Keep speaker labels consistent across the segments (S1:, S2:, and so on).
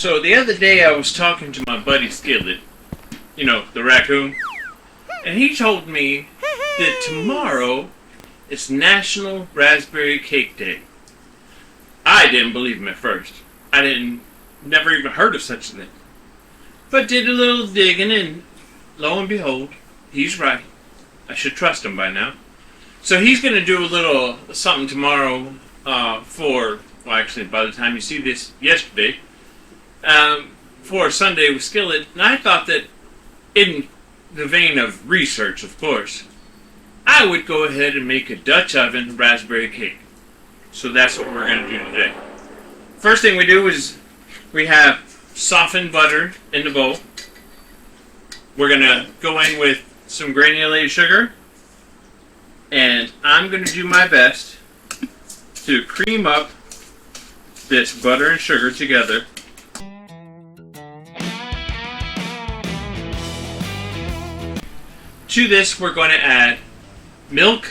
S1: So the other day I was talking to my buddy Skillet, you know, the raccoon, and he told me that tomorrow is National Raspberry Cake Day. I didn't believe him at first. Never even heard of such a thing. But did a little digging, and lo and behold, he's right. I should trust him by now. So he's going to do a little something tomorrow well actually by the time you see this yesterday, for Sunday with Skillet. And I thought that in the vein of research, of course, I would go ahead and make a Dutch oven raspberry cake. So that's what we're going to do today. First thing we do is we have softened butter in the bowl. We're going to go in with some granulated sugar. And I'm going to do my best to cream up this butter and sugar together. To this, we're going to add milk,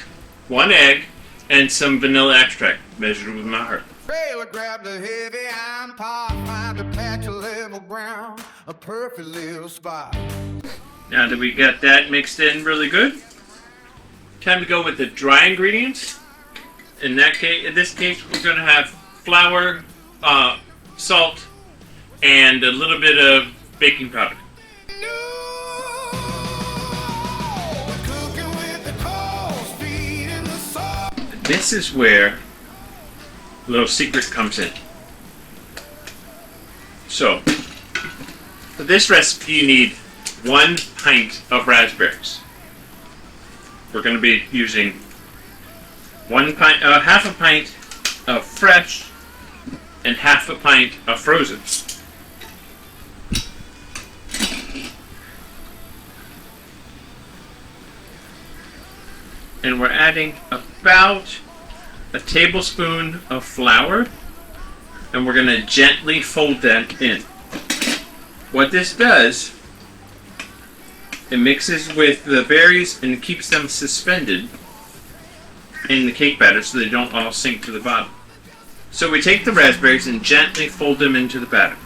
S1: 1 egg, and some vanilla extract, measured with my heart.
S2: Trailer grabbed a heavy iron pot, find a patch of level ground, a perfect little spot.
S1: Now that we got that mixed in really good, time to go with the dry ingredients. In this case, we're going to have flour, salt, and a little bit of baking powder. This is where a little secret comes in. So, for this recipe you need 1 pint of raspberries. We're going to be using half a pint of fresh and half a pint of frozen. And we're adding about a tablespoon of flour, and we're going to gently fold that in. What this does, it mixes with the berries and keeps them suspended in the cake batter so they don't all sink to the bottom. So we take the raspberries and gently fold them into the batter.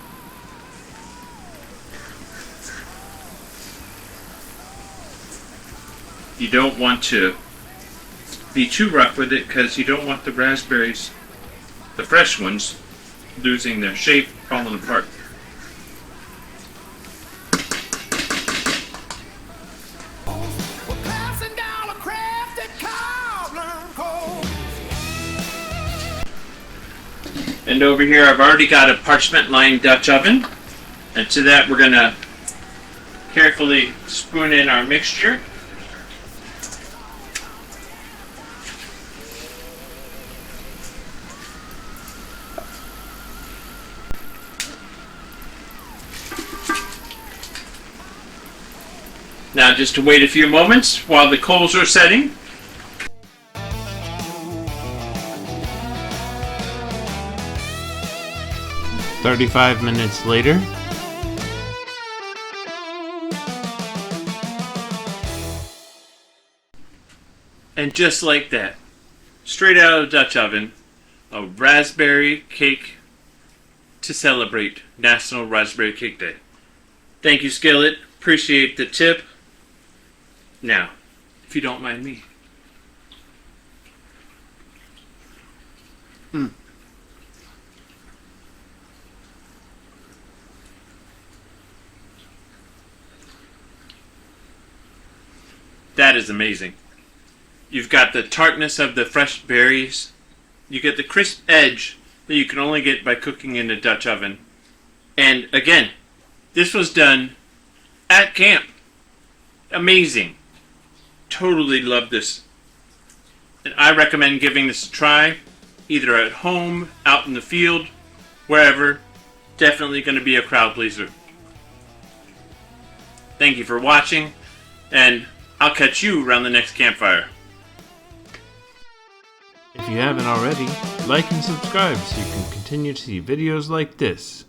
S1: You don't want to be too rough with it because you don't want the raspberries, the fresh ones, losing their shape, falling apart. And over here I've already got a parchment lined Dutch oven, and to that we're going to carefully spoon in our mixture. Now just to wait a few moments while the coals are setting. "35 minutes later." And just like that, straight out of the Dutch oven, a raspberry cake to celebrate National Raspberry Cake Day. Thank you, Skillet. Appreciate the tip. Now, if you don't mind me. That is amazing. You've got the tartness of the fresh berries. You get the crisp edge that you can only get by cooking in a Dutch oven. And again, this was done at camp. Amazing. Totally love this. And I recommend giving this a try, either at home, out in the field, wherever. Definitely going to be a crowd pleaser. Thank you for watching, and I'll catch you around the next campfire.
S3: If you haven't already, like and subscribe so you can continue to see videos like this.